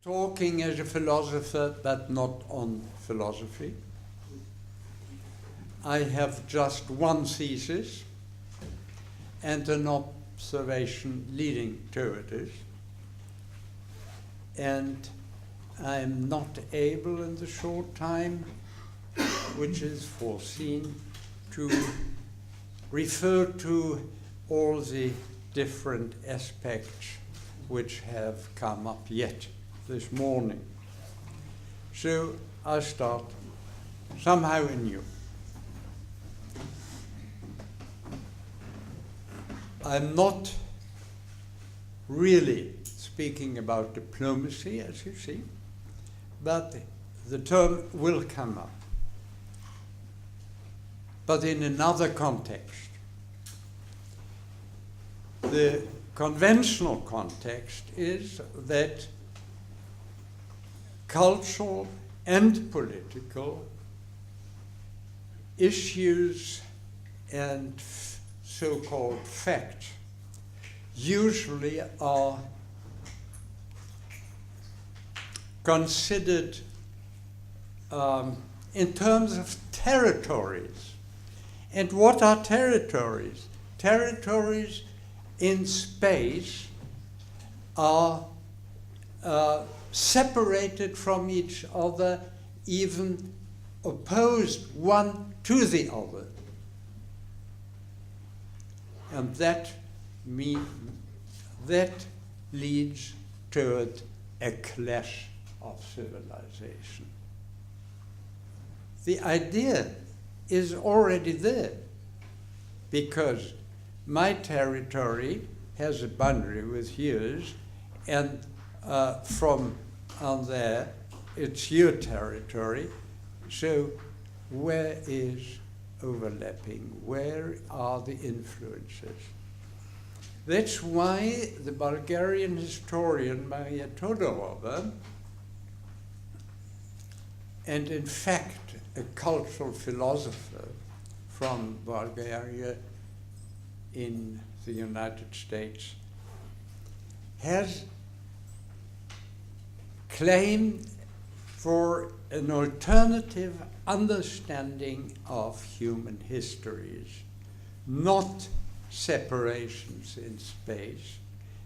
talking as a philosopher, but not on philosophy. I have just one thesis and an observation leading to it. And I'm not able in the short time which is foreseen to refer to all the different aspects which have come up yet this morning. So I'll start somehow anew. I'm not really speaking about diplomacy, as you see, but the term will come up, but in another context. The conventional context is that cultural and political issues and so-called facts usually are considered in terms of territories. And what are territories? Territories in space are separated from each other, even opposed one to the other. And that leads toward a clash of civilization. The idea is already there, because my territory has a boundary with yours, and from on there, it's your territory. So where is overlapping? Where are the influences? That's why the Bulgarian historian Maria Todorova, and in fact a cultural philosopher from Bulgaria in the United States, has claimed for an alternative understanding of human histories, not separations in space,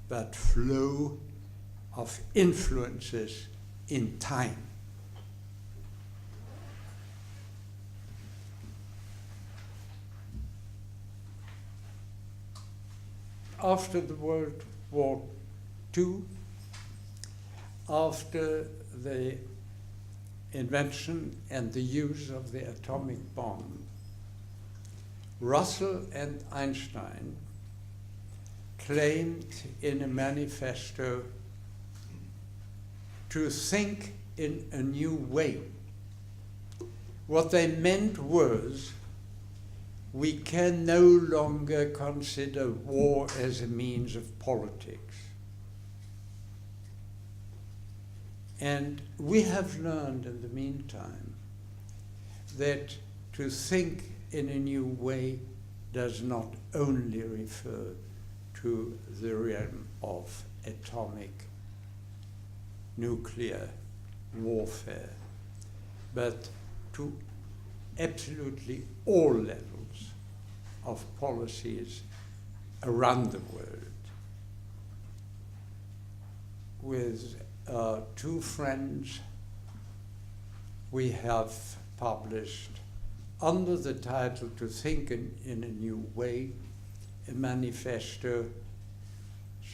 but flow of influences in time. After the World War II, after the invention and the use of the atomic bomb, Russell and Einstein claimed in a manifesto to think in a new way. What they meant was, we can no longer consider war as a means of politics. And we have learned in the meantime that to think in a new way does not only refer to the realm of atomic nuclear warfare, but to absolutely all levels of policies around the world. With two friends, we have published, under the title To Think in a New Way, a manifesto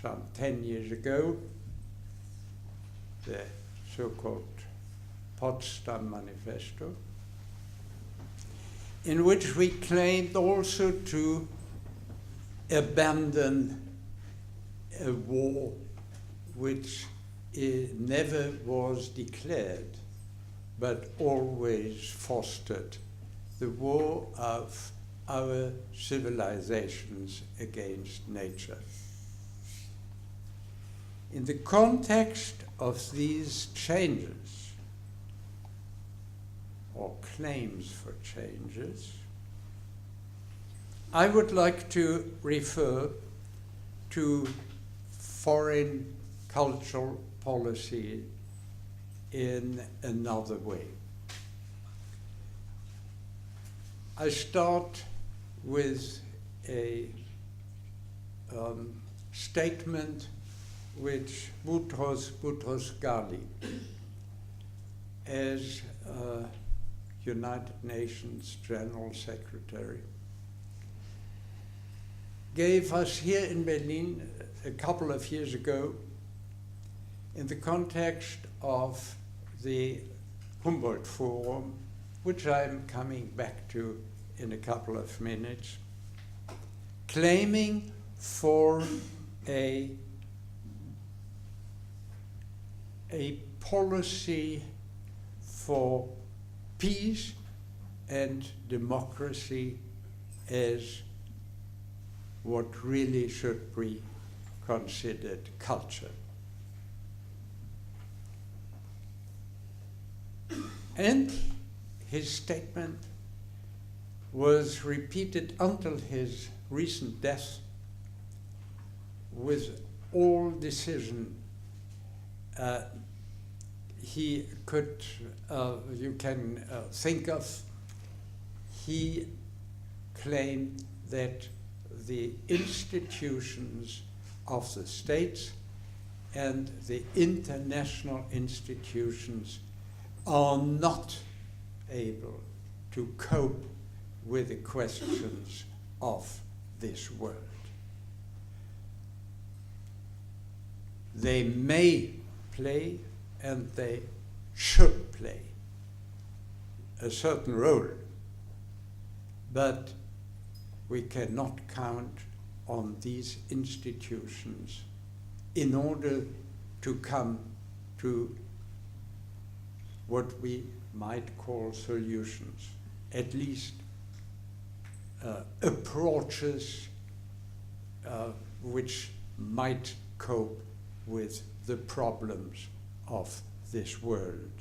some 10 years ago, the so-called Potsdam Manifesto, in which we claimed also to abandon a war which never was declared, but always fostered, the war of our civilizations against nature. In the context of these changes, or claims for changes, I would like to refer to foreign cultural policy in another way. I start with a statement which Boutros Ghali, as United Nations General Secretary, gave us here in Berlin a couple of years ago in the context of the Humboldt Forum, which I'm coming back to in a couple of minutes, claiming for a policy for peace and democracy as what really should be considered culture. And his statement was repeated until his recent death with all decision he could, you can think of. He claimed that the institutions of the states and the international institutions are not able to cope with the questions of this world. They may play, and they should play, a certain role, but we cannot count on these institutions in order to come to what we might call solutions, at least approaches which might cope with the problems of this world.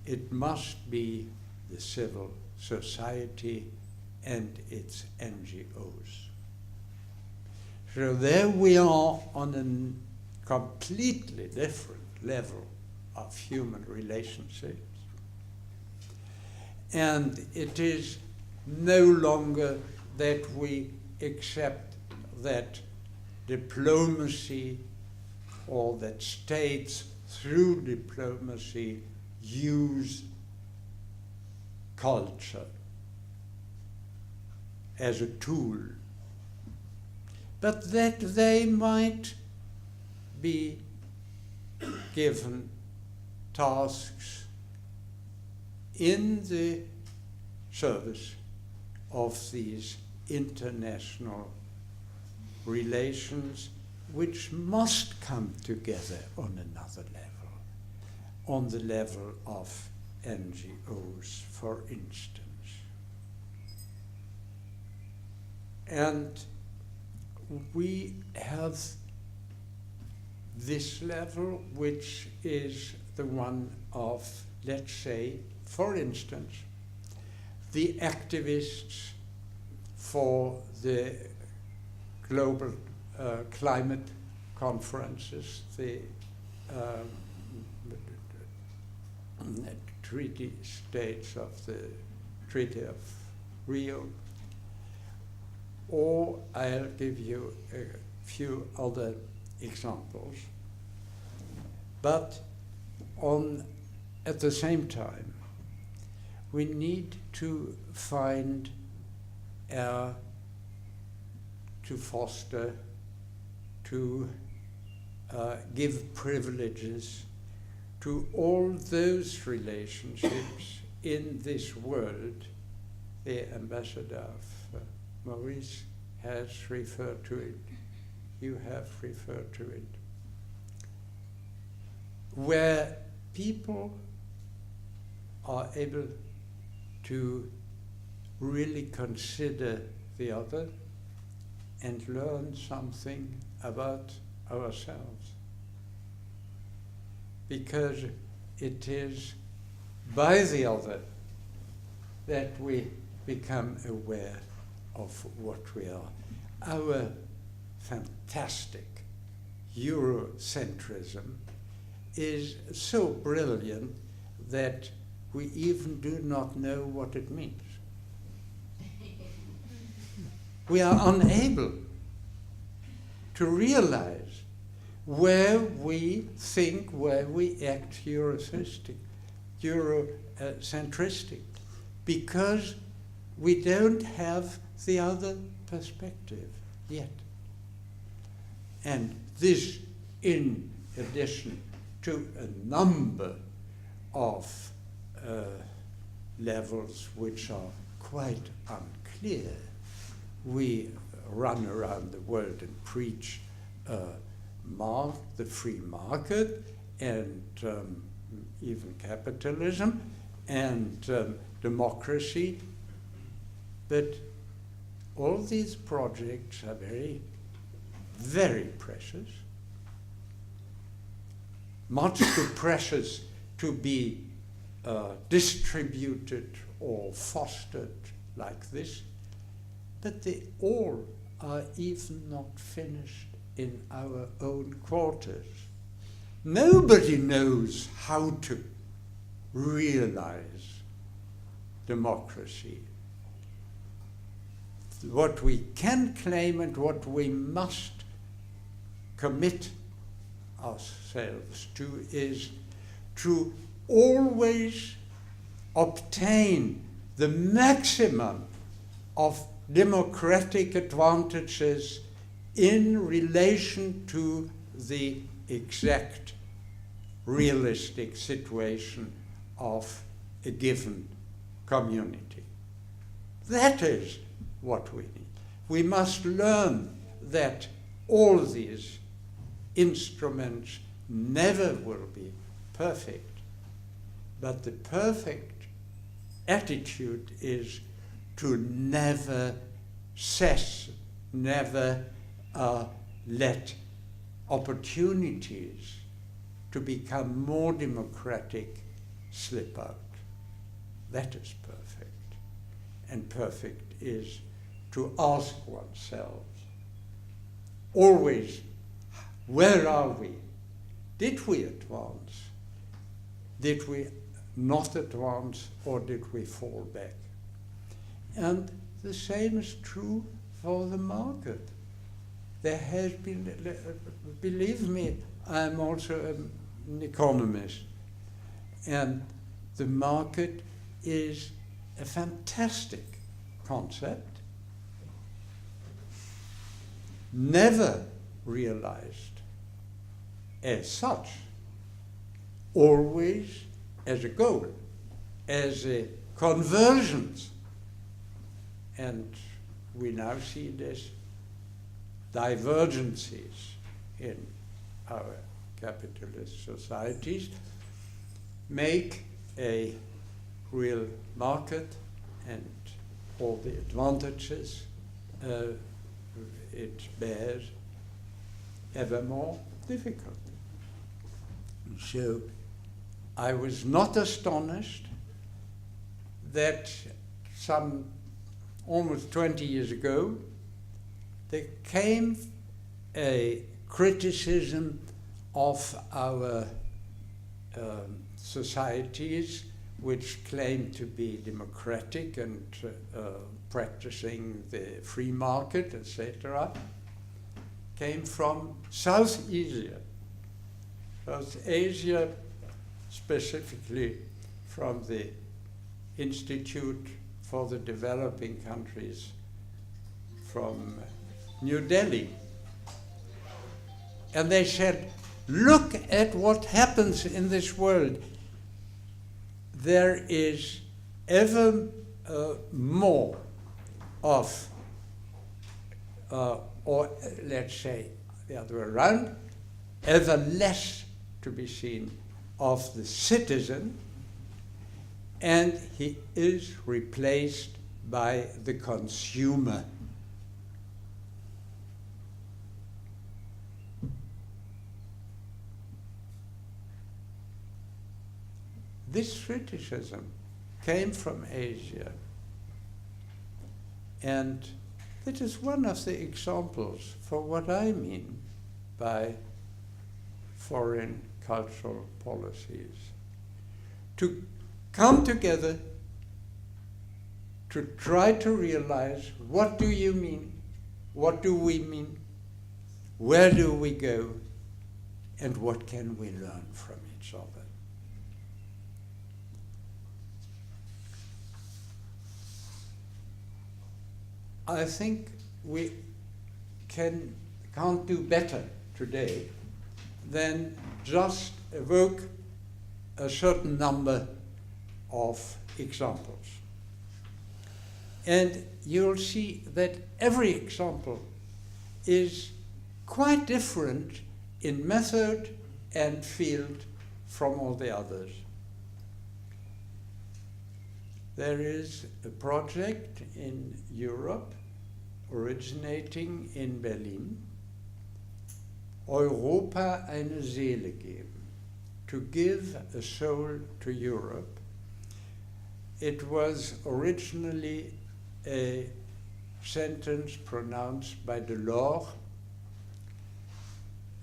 It must be the civil society and its NGOs. So there we are on a completely different level of human relationships. And it is no longer that we accept that diplomacy or that states through diplomacy use culture as a tool, but that they might be given tasks in the service of these international relations, which must come together on another level, on the level of NGOs, for instance. And we have this level, which is the one of, let's say, for instance, the activists for the global climate conferences, the treaty states of the Treaty of Rio, or I'll give you a few other examples. But at the same time, we need to find to foster, to give privileges to all those relationships in this world. The ambassador of Maurice has referred to it, you have referred to it, where people are able to really consider the other and learn something about ourselves. Because it is by the other that we become aware of what we are. Our fantastic Eurocentrism is so brilliant that we even do not know what it means. We are unable to realize where we think, where we act Eurocentristic, because we don't have the other perspective yet. And this, in addition to a number of levels which are quite unclear. We run around the world and preach the free market and even capitalism and democracy, but all these projects are very, very precious, much too precious to be distributed or fostered like this, but they all are even not finished in our own quarters. Nobody knows how to realize democracy. What we can claim and what we must commit ourselves to is to always obtain the maximum of democratic advantages in relation to the exact realistic situation of a given community. That is what we need. We must learn that all these instruments never will be perfect, but the perfect attitude is to never cess, never let opportunities to become more democratic slip out. That is perfect. And perfect is to ask oneself always, where are we? Did we advance? Did we not advance, or did we fall back? And the same is true for the market. There has been, believe me, I'm also an economist, and the market is a fantastic concept, never realized as such, always as a goal, as a convergence. And we now see this divergences in our capitalist societies make a real market and all the advantages it bears ever more difficult. So I was not astonished that some almost 20 years ago there came a criticism of our societies which claim to be democratic and practicing the free market, etc., came from South Asia. South Asia, specifically from the Institute for the Developing Countries from New Delhi. And they said, look at what happens in this world. There is ever more of, or let's say the other way around, ever less to be seen of the citizen, and he is replaced by the consumer. This criticism came from Asia, and that is one of the examples for what I mean by foreign cultural policies, to come together to try to realize, what do you mean? What do we mean? Where do we go? And what can we learn from each other? I think we can't do better today than just evoke a certain number of examples. And you'll see that every example is quite different in method and field from all the others. There is a project in Europe originating in Berlin, Europa eine Seele geben, to give a soul to Europe. It was originally a sentence pronounced by Delors,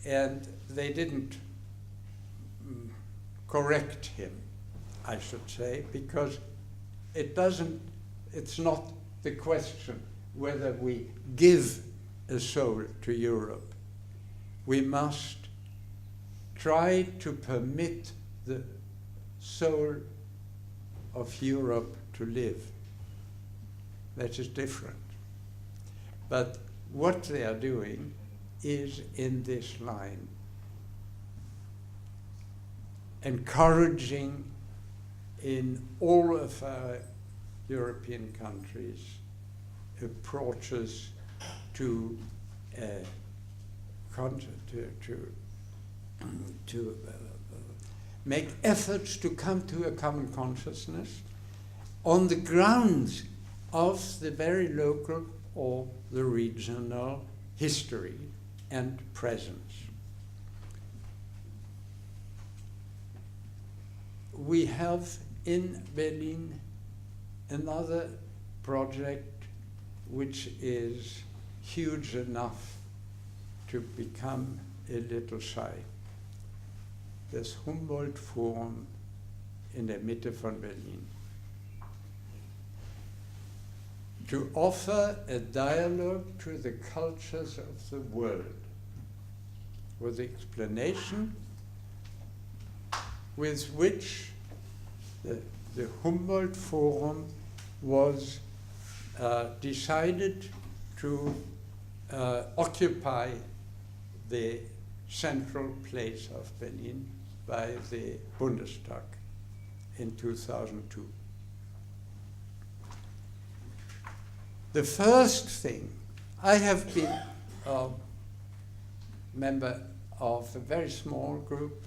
and they didn't correct him, I should say, because it's not the question whether we give a soul to Europe. We must try to permit the soul of Europe to live. That is different. But what they are doing is in this line, encouraging in all of our European countries approaches to make efforts to come to a common consciousness on the grounds of the very local or the regional history and presence. We have in Berlin another project which is huge enough to become a little shy. Das Humboldt-Forum in der Mitte von Berlin. To offer a dialogue to the cultures of the world with the explanation with which the Humboldt Forum was decided to occupy the central place of Berlin by the Bundestag in 2002. The first thing, I have been a member of a very small group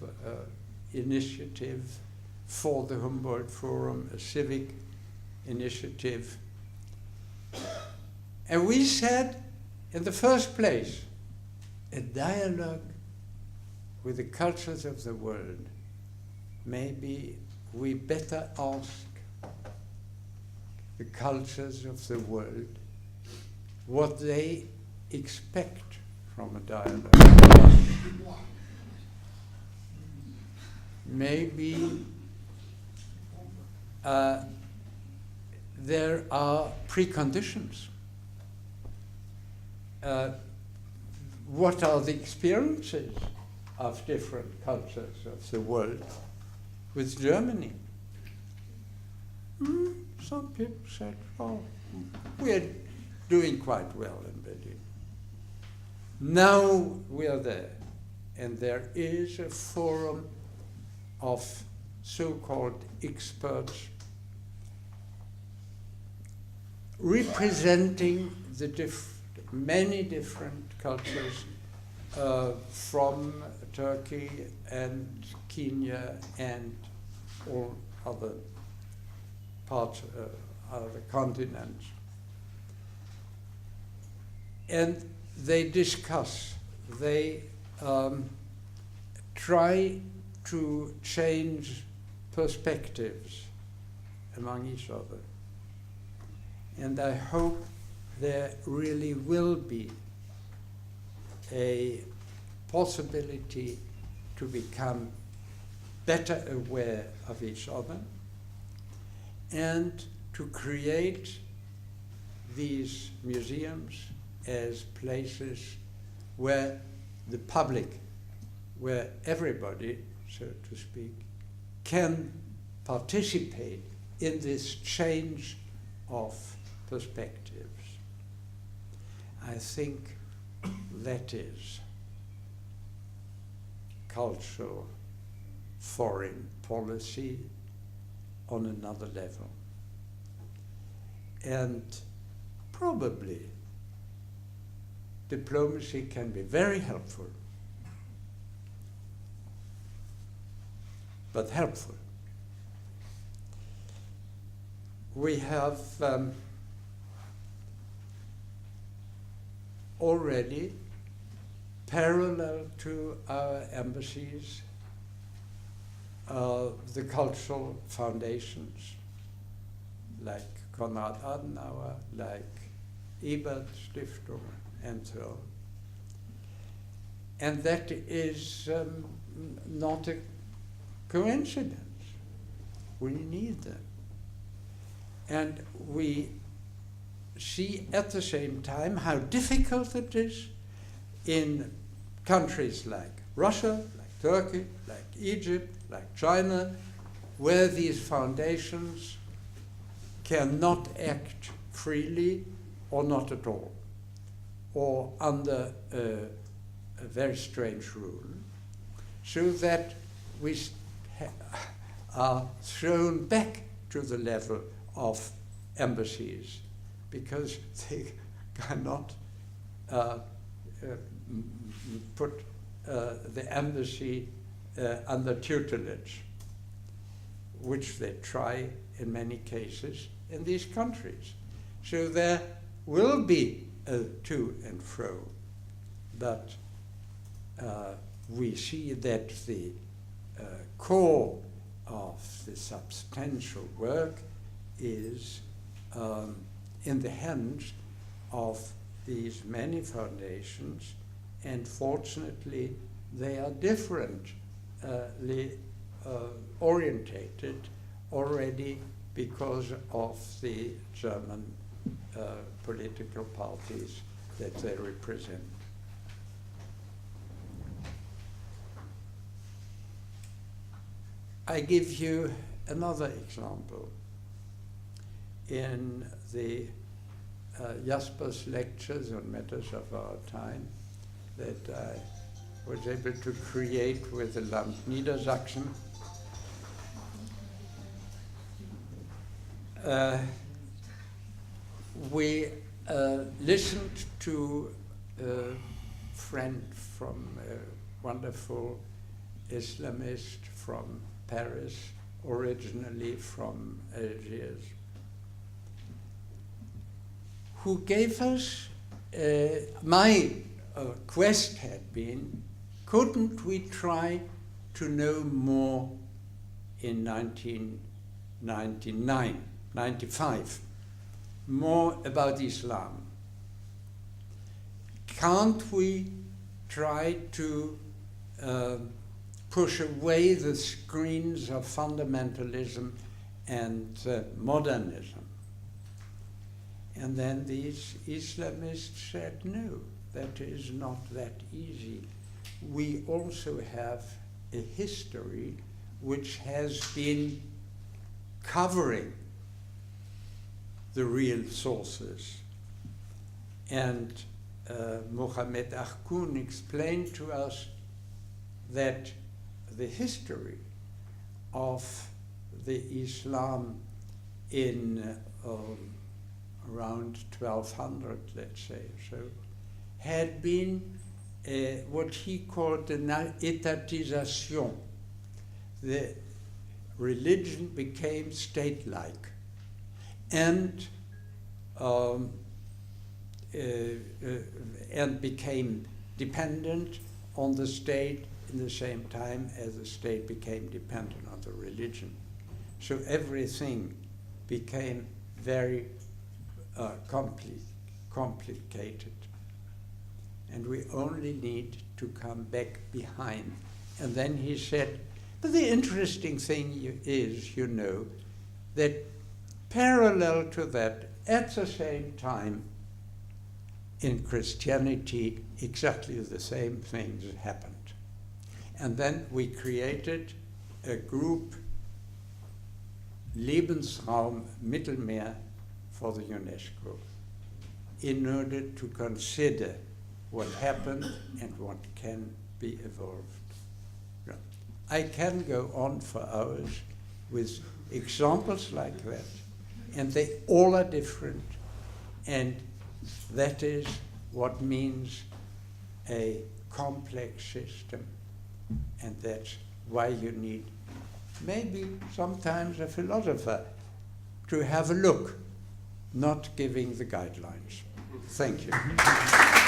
initiative for the Humboldt Forum, a civic initiative. And we said, in the first place, a dialogue with the cultures of the world. Maybe we better ask the cultures of the world what they expect from a dialogue. Maybe there are preconditions. What are the experiences of different cultures of the world with Germany? Some people said, oh, we're doing quite well in Berlin. Now we are there, and there is a forum of so-called experts representing the many different cultures from Turkey and Kenya and all other parts of the continent. And they discuss, they try to change perspectives among each other. And I hope there really will be a possibility to become better aware of each other, and to create these museums as places where the public, where everybody, so to speak, can participate in this change of perspectives. I think that is cultural foreign policy on another level. And probably diplomacy can be very helpful, but helpful. We have already, parallel to our embassies, the cultural foundations, like Konrad Adenauer, like Ebert Stiftung, and so on. And that is not a coincidence. We need them. And we see at the same time how difficult it is in countries like Russia, like Turkey, like Egypt, like China, where these foundations cannot act freely or not at all, or under a very strange rule, so that we are thrown back to the level of embassies, because they cannot put the embassy under tutelage, which they try in many cases in these countries. So there will be a to and fro, but we see that the core of the substantial work is in the hands of these many foundations, and fortunately they are differently orientated already because of the German political parties that they represent. I give you another example. In the Jasper's lectures on matters of our time that I was able to create with the Land Niedersachsen, we listened to a friend from a wonderful Islamist from Paris, originally from Algiers, who gave us, my quest had been, couldn't we try to know more in 1999, 95, more about Islam? Can't we try to push away the screens of fundamentalism and modernism? And then these Islamists said, no, that is not that easy. We also have a history which has been covering the real sources. And Mohammed Akhkoun explained to us that the history of the Islam in around 1200, let's say, so, had been what he called an étatisation. The religion became state-like and became dependent on the state in the same time as the state became dependent on the religion. So everything became very complicated. And we only need to come back behind. And then he said, But the interesting thing is, you know, that parallel to that, at the same time, in Christianity, exactly the same things happened. And then we created a group, Lebensraum Mittelmeer, for the UNESCO, in order to consider what happened and what can be evolved. I can go on for hours with examples like that, and they all are different, and that is what means a complex system, and that's why you need maybe sometimes a philosopher to have a look, not giving the guidelines. Thank you.